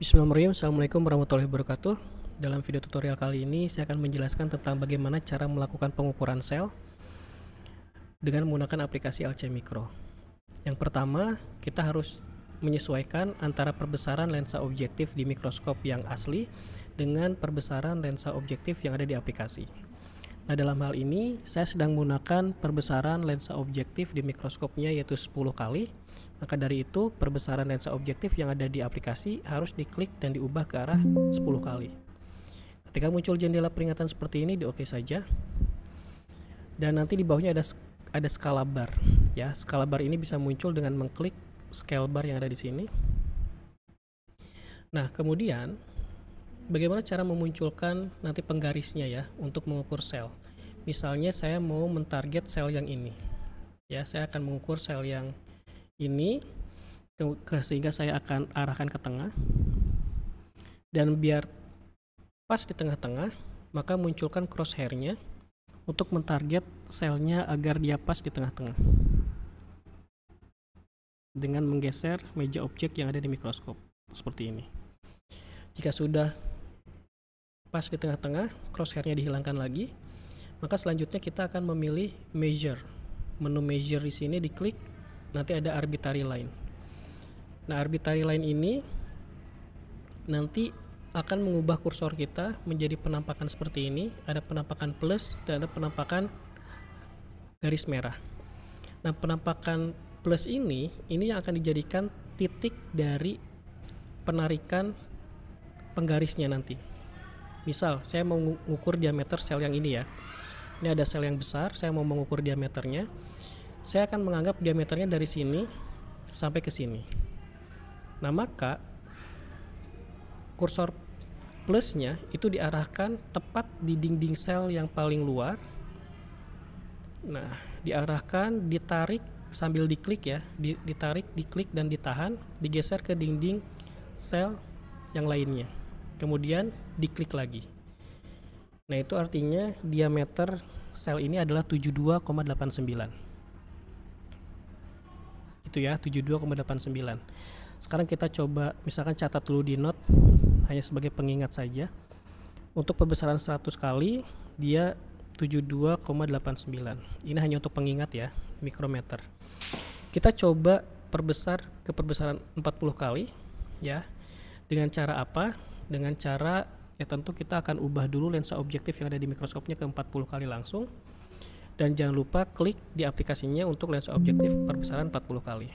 Bismillahirrahmanirrahim. Assalamualaikum warahmatullahi wabarakatuh. Dalam video tutorial kali ini saya akan menjelaskan tentang bagaimana cara melakukan pengukuran sel dengan menggunakan aplikasi LC Micro. Yang pertama, kita harus menyesuaikan antara perbesaran lensa objektif di mikroskop yang asli dengan perbesaran lensa objektif yang ada di aplikasi. Nah, dalam hal ini saya sedang menggunakan perbesaran lensa objektif di mikroskopnya yaitu 10 kali. Maka dari itu perbesaran lensa objektif yang ada di aplikasi harus diklik dan diubah ke arah 10 kali. Ketika muncul jendela peringatan seperti ini, di oke saja. Dan nanti di bawahnya ada skala bar. Ya, skala bar ini bisa muncul dengan mengklik scale bar yang ada di sini. Nah, kemudian bagaimana cara memunculkan nanti penggarisnya ya untuk mengukur sel. Misalnya saya mau mentarget sel yang ini. Ya, saya akan mengukur sel yang ini sehingga saya akan arahkan ke tengah, dan biar pas di tengah-tengah maka munculkan crosshairnya untuk mentarget selnya agar dia pas di tengah-tengah dengan menggeser meja objek yang ada di mikroskop seperti ini. Jika sudah pas di tengah-tengah, crosshairnya dihilangkan lagi, maka selanjutnya kita akan memilih measure. Menu measure di sini diklik, nanti ada arbitrary line. Nah, arbitrary line ini nanti akan mengubah kursor kita menjadi penampakan seperti ini. Ada penampakan plus dan ada penampakan garis merah. Nah, penampakan plus ini yang akan dijadikan titik dari penarikan penggarisnya nanti. Misal, saya mau mengukur diameter sel yang ini ya. Ini ada sel yang besar, saya mau mengukur diameternya. Saya akan menganggap diameternya dari sini sampai ke sini. Nah, maka kursor plusnya itu diarahkan tepat di dinding sel yang paling luar. Nah, diarahkan, ditarik sambil diklik ya, ditarik, diklik dan ditahan, digeser ke dinding sel yang lainnya. Kemudian diklik lagi. Nah, itu artinya diameter sel ini adalah 72,89. Itu ya, 72,89. Sekarang kita coba misalkan catat dulu di note hanya sebagai pengingat saja. Untuk perbesaran 100 kali dia 72,89. Ini hanya untuk pengingat ya, mikrometer. Kita coba perbesar ke perbesaran 40 kali ya. Dengan cara apa? Dengan cara ya tentu kita akan ubah dulu lensa objektif yang ada di mikroskopnya ke 40 kali langsung. Dan jangan lupa klik di aplikasinya untuk lensa objektif perbesaran 40 kali.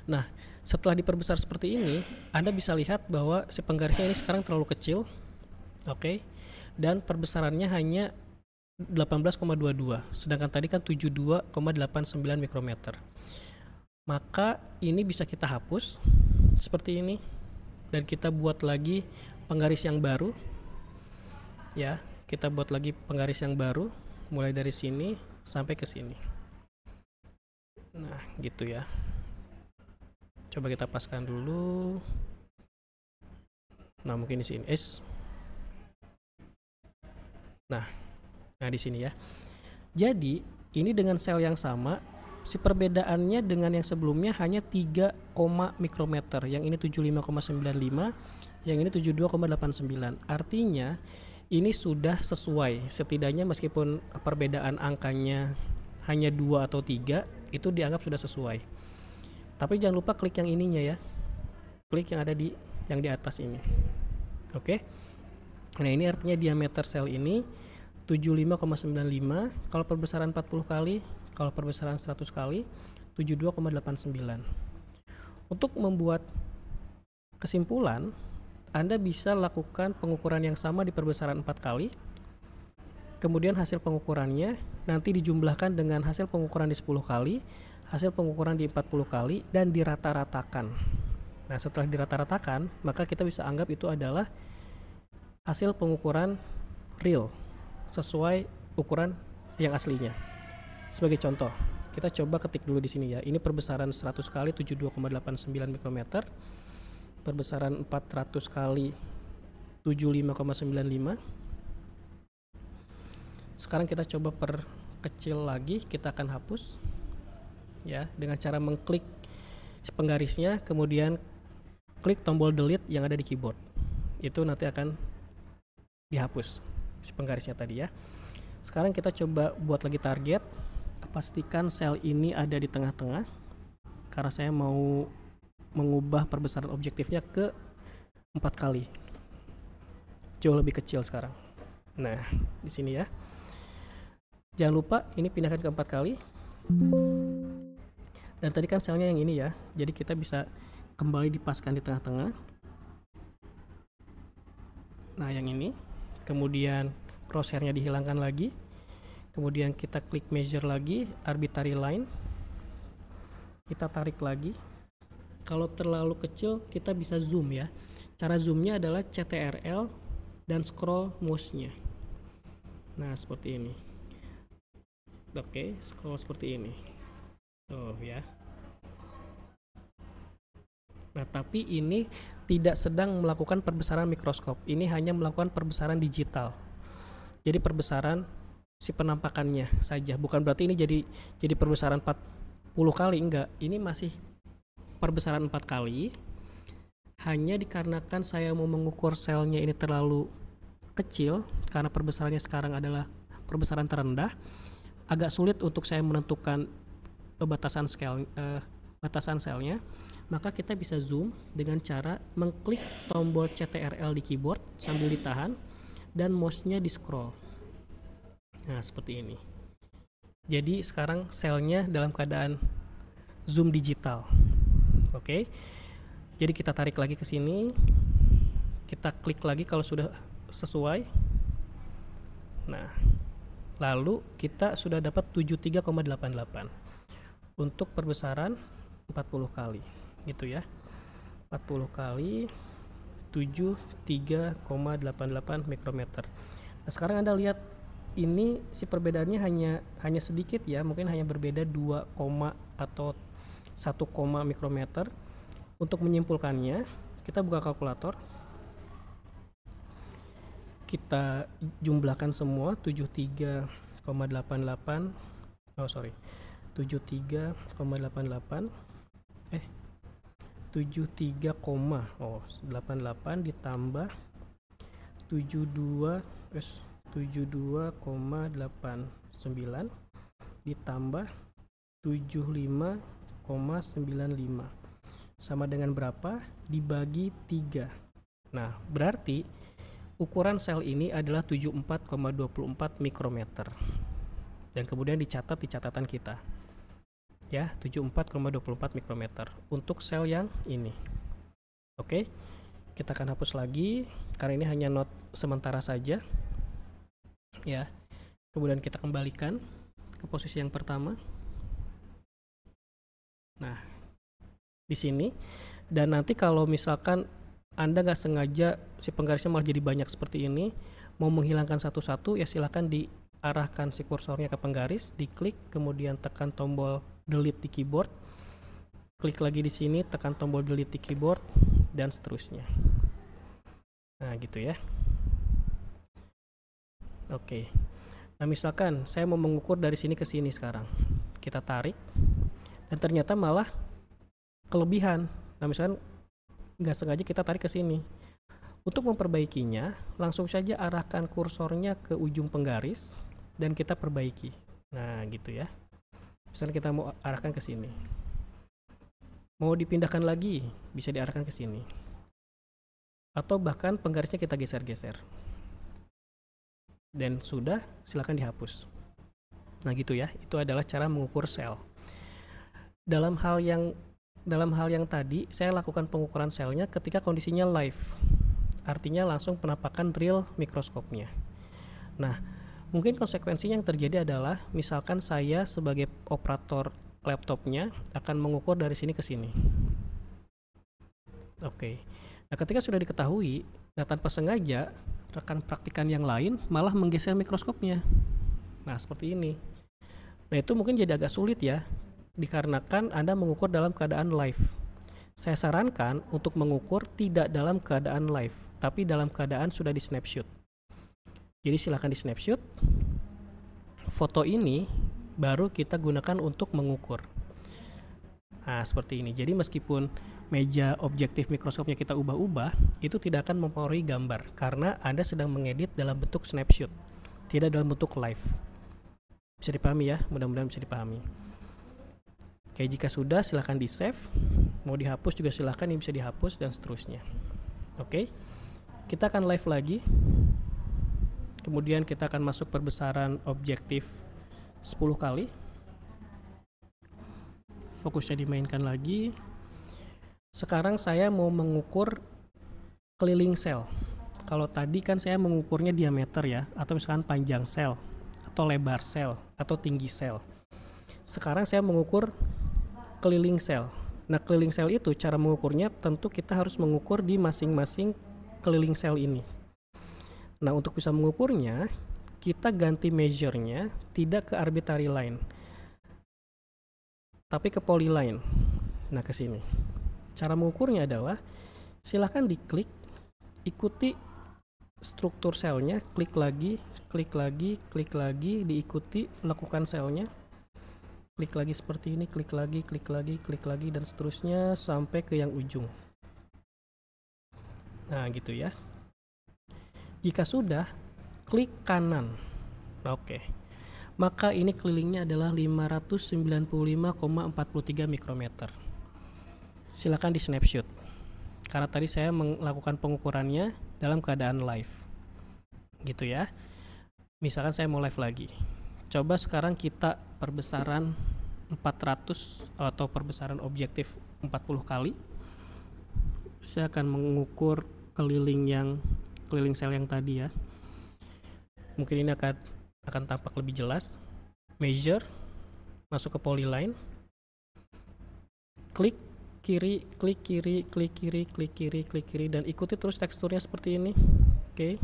Nah, setelah diperbesar seperti ini, Anda bisa lihat bahwa si penggarisnya ini sekarang terlalu kecil. Oke. Dan perbesarannya hanya 18,22, sedangkan tadi kan 72,89 mikrometer. Maka ini bisa kita hapus seperti ini dan kita buat lagi penggaris yang baru. Ya, kita buat lagi penggaris yang baru mulai dari sini sampai ke sini. Nah, gitu ya. Coba kita paskan dulu. Nah, mungkin di sini. Nah, di sini ya. Jadi, ini dengan sel yang sama, si perbedaannya dengan yang sebelumnya hanya 3, mikrometer. Yang ini 75,95, yang ini 72,89. Artinya ini sudah sesuai. Setidaknya meskipun perbedaan angkanya hanya 2 atau 3, itu dianggap sudah sesuai. Tapi jangan lupa klik yang ininya ya. Klik yang ada yang di atas ini. Oke. Nah, ini artinya diameter sel ini 75,95. Kalau perbesaran 40 kali, kalau perbesaran 100 kali 72,89. Untuk membuat kesimpulan, Anda bisa lakukan pengukuran yang sama di perbesaran 4 kali. Kemudian hasil pengukurannya nanti dijumlahkan dengan hasil pengukuran di 10 kali, hasil pengukuran di 40 kali, dan dirata-ratakan. Nah, setelah dirata-ratakan, maka kita bisa anggap itu adalah hasil pengukuran real sesuai ukuran yang aslinya. Sebagai contoh, kita coba ketik dulu di sini ya. Ini perbesaran 100 kali 72,89 mikrometer. Perbesaran 400 kali 75,95. Sekarang kita coba perkecil lagi, kita akan hapus ya dengan cara mengklik penggarisnya, kemudian klik tombol delete yang ada di keyboard. Itu nanti akan dihapus si penggarisnya tadi ya. Sekarang kita coba buat lagi target. Pastikan sel ini ada di tengah-tengah, karena saya mau mengubah perbesaran objektifnya ke 4 kali. Jauh lebih kecil sekarang. Nah, di sini ya. Jangan lupa ini pindahkan ke 4 kali. Dan tadi kan selnya yang ini ya. Jadi kita bisa kembali dipaskan di tengah-tengah. Nah, yang ini. Kemudian crosshair-nya dihilangkan lagi. Kemudian kita klik measure lagi, arbitrary line. Kita tarik lagi. Kalau terlalu kecil kita bisa zoom ya. Cara zoomnya adalah CTRL dan scroll mouse-nya. Nah, seperti ini. Oke, scroll seperti ini. Tuh ya. Nah, tapi ini tidak sedang melakukan perbesaran mikroskop. Ini hanya melakukan perbesaran digital. Jadi perbesaran si penampakannya saja. Bukan berarti ini jadi perbesaran 40 kali, enggak. Ini masih perbesaran 4 kali. Hanya dikarenakan saya mau mengukur selnya ini terlalu kecil, karena perbesarannya sekarang adalah perbesaran terendah, agak sulit untuk saya menentukan batasan selnya. Maka kita bisa zoom dengan cara mengklik tombol CTRL di keyboard sambil ditahan dan mouse-nya di scroll. Nah, seperti ini. Jadi sekarang selnya dalam keadaan zoom digital. Oke. Jadi kita tarik lagi ke sini. Kita klik lagi kalau sudah sesuai. Nah, lalu kita sudah dapat 73,88 untuk perbesaran 40 kali. Gitu ya. 40 kali 73,88 mikrometer. Nah, sekarang Anda lihat ini si perbedaannya hanya sedikit ya, mungkin hanya berbeda 2, atau 1 mikrometer. Untuk menyimpulkannya, kita buka kalkulator. Kita jumlahkan semua 73,88 ditambah 72,89 ditambah 75,95 sama dengan berapa? Dibagi 3. Nah, berarti ukuran sel ini adalah 74,24 mikrometer. Dan kemudian dicatat di catatan kita. Ya, 74,24 mikrometer untuk sel yang ini. Oke. Kita akan hapus lagi karena ini hanya not sementara saja. Ya. Kemudian kita kembalikan ke posisi yang pertama. Nah, di sini. Dan nanti kalau misalkan Anda nggak sengaja si penggarisnya malah jadi banyak seperti ini, mau menghilangkan satu-satu ya silakan diarahkan si kursornya ke penggaris, diklik, kemudian tekan tombol delete di keyboard, klik lagi di sini, tekan tombol delete di keyboard, dan seterusnya. Nah, gitu ya. Oke. Nah, misalkan saya mau mengukur dari sini ke sini sekarang. Kita tarik, dan ternyata malah kelebihan. Nah, misalkan nggak sengaja kita tarik ke sini. Untuk memperbaikinya, langsung saja arahkan kursornya ke ujung penggaris dan kita perbaiki. Nah, gitu ya. Misalnya kita mau arahkan ke sini. Mau dipindahkan lagi, bisa diarahkan ke sini. Atau bahkan penggarisnya kita geser-geser. Dan sudah, silakan dihapus. Nah, gitu ya. Itu adalah cara mengukur sel. Dalam hal yang tadi, saya lakukan pengukuran selnya ketika kondisinya live. Artinya langsung penampakan real mikroskopnya. Nah, mungkin konsekuensinya yang terjadi adalah misalkan saya sebagai operator laptopnya akan mengukur dari sini ke sini. Oke. Nah, ketika sudah diketahui, nah tanpa sengaja rekan praktikan yang lain malah menggeser mikroskopnya. Nah, seperti ini. Nah, itu mungkin jadi agak sulit ya, dikarenakan Anda mengukur dalam keadaan live. Saya sarankan untuk mengukur tidak dalam keadaan live, tapi dalam keadaan sudah di snapshot. Jadi silakan di snapshot. Foto ini baru kita gunakan untuk mengukur. Nah, seperti ini. Jadi meskipun meja objektif mikroskopnya kita ubah-ubah, itu tidak akan mempengaruhi gambar karena Anda sedang mengedit dalam bentuk snapshot, tidak dalam bentuk live. Bisa dipahami ya? Mudah-mudahan bisa dipahami. Oke, jika sudah silahkan di save. Mau dihapus juga silahkan, ini bisa dihapus dan seterusnya. Oke, kita akan live lagi. Kemudian kita akan masuk perbesaran objektif 10 kali. Fokusnya dimainkan lagi. Sekarang saya mau mengukur keliling sel. Kalau tadi kan saya mengukurnya diameter ya, atau misalkan panjang sel, atau lebar sel, atau tinggi sel. Sekarang saya mengukur keliling sel. Nah, keliling sel itu cara mengukurnya tentu kita harus mengukur di masing-masing keliling sel ini. Nah, untuk bisa mengukurnya, kita ganti measure-nya tidak ke arbitrary line, tapi ke polyline. Nah, ke sini. Cara mengukurnya adalah silahkan diklik, ikuti struktur selnya, klik lagi, diikuti, lakukan selnya, klik lagi seperti ini, klik lagi, dan seterusnya sampai ke yang ujung. Nah, gitu ya. Jika sudah, klik kanan. Oke. Maka ini kelilingnya adalah 595,43 mikrometer. Silakan di snapshot. Karena tadi saya melakukan pengukurannya dalam keadaan live. Gitu ya. Misalkan saya mau live lagi. Coba sekarang kita perbesaran 400 atau perbesaran objektif 40 kali. Saya akan mengukur keliling sel yang tadi ya. Mungkin ini akan tampak lebih jelas. Measure, masuk ke polyline. Klik kiri, dan ikuti terus teksturnya seperti ini. Oke.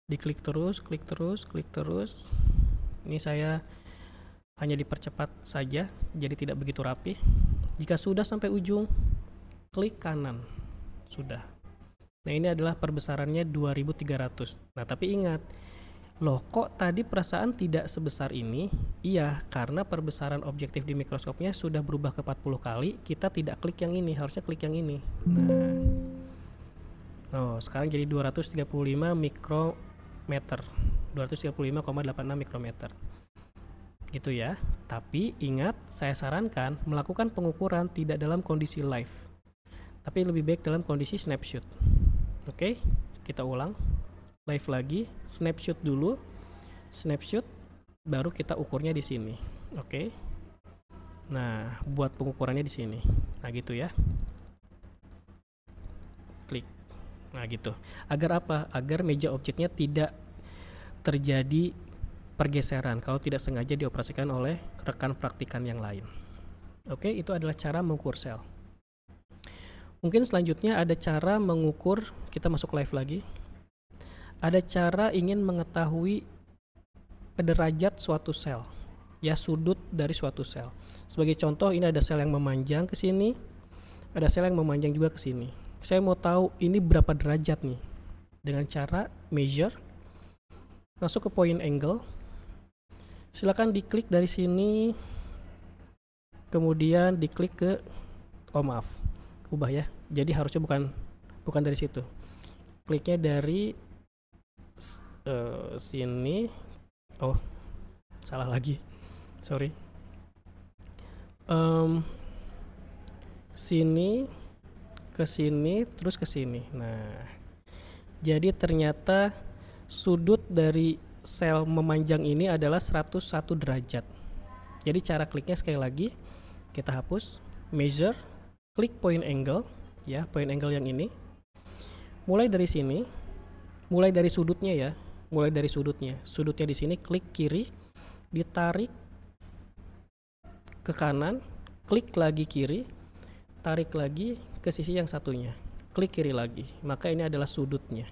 Diklik terus, klik terus. Ini saya hanya dipercepat saja, jadi tidak begitu rapi. Jika sudah sampai ujung, klik kanan. Sudah. Nah, ini adalah perbesarannya 2300. Nah, tapi ingat, loh kok tadi perasaan tidak sebesar ini? Iya, karena perbesaran objektif di mikroskopnya sudah berubah ke 40 kali, kita tidak klik yang ini, harusnya klik yang ini. Nah, sekarang jadi 235 mikrometer, 235,86 mikrometer. Gitu ya. Tapi ingat, saya sarankan melakukan pengukuran tidak dalam kondisi live, tapi lebih baik dalam kondisi snapshot. Oke, kita ulang. Live lagi, snapshot dulu, baru kita ukurnya di sini. Oke. Nah, buat pengukurannya di sini. Nah, gitu ya. Klik. Nah, gitu. Agar apa? Agar meja objeknya tidak terjadi pergeseran kalau tidak sengaja dioperasikan oleh rekan praktikan yang lain. Oke, itu adalah cara mengukur sel. Mungkin selanjutnya ada cara mengukur, kita masuk live lagi. Ada cara ingin mengetahui derajat suatu sel, ya, sudut dari suatu sel. Sebagai contoh, ini ada sel yang memanjang ke sini, ada sel yang memanjang juga ke sini. Saya mau tahu ini berapa derajat nih. Dengan cara measure, masuk ke point angle, silakan diklik dari sini, kemudian diklik ke, ubah ya. Jadi harusnya bukan dari situ. Kliknya dari sini. Oh, salah lagi, sorry. Sini ke sini terus ke sini. Nah, jadi ternyata sudut dari sel memanjang ini adalah 101 derajat. Jadi cara kliknya sekali lagi kita hapus, measure, klik point angle ya, point angle yang ini. Mulai dari sini, mulai dari sudutnya ya. Sudutnya di sini, klik kiri, ditarik ke kanan, klik lagi kiri, tarik lagi ke sisi yang satunya, klik kiri lagi. Maka ini adalah sudutnya.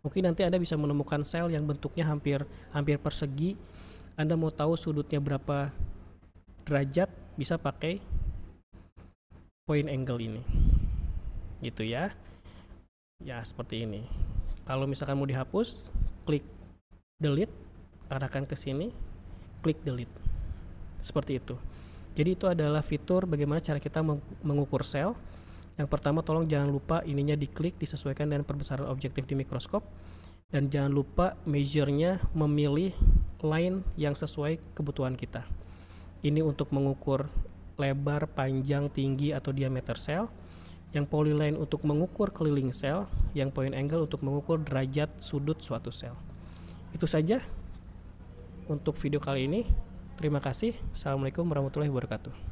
Mungkin nanti Anda bisa menemukan sel yang bentuknya hampir persegi. Anda mau tahu sudutnya berapa derajat, bisa pakai point angle ini. Gitu ya. Ya, seperti ini. Kalau misalkan mau dihapus, klik delete, arahkan ke sini, klik delete. Seperti itu. Jadi itu adalah fitur bagaimana cara kita mengukur sel. Yang pertama, tolong jangan lupa ininya diklik, disesuaikan dengan perbesaran objektif di mikroskop. Dan jangan lupa measure-nya memilih line yang sesuai kebutuhan kita. Ini untuk mengukur lebar, panjang, tinggi, atau diameter sel. Yang polyline untuk mengukur keliling sel. Yang point angle untuk mengukur derajat sudut suatu sel. Itu saja untuk video kali ini. Terima kasih. Assalamualaikum warahmatullahi wabarakatuh.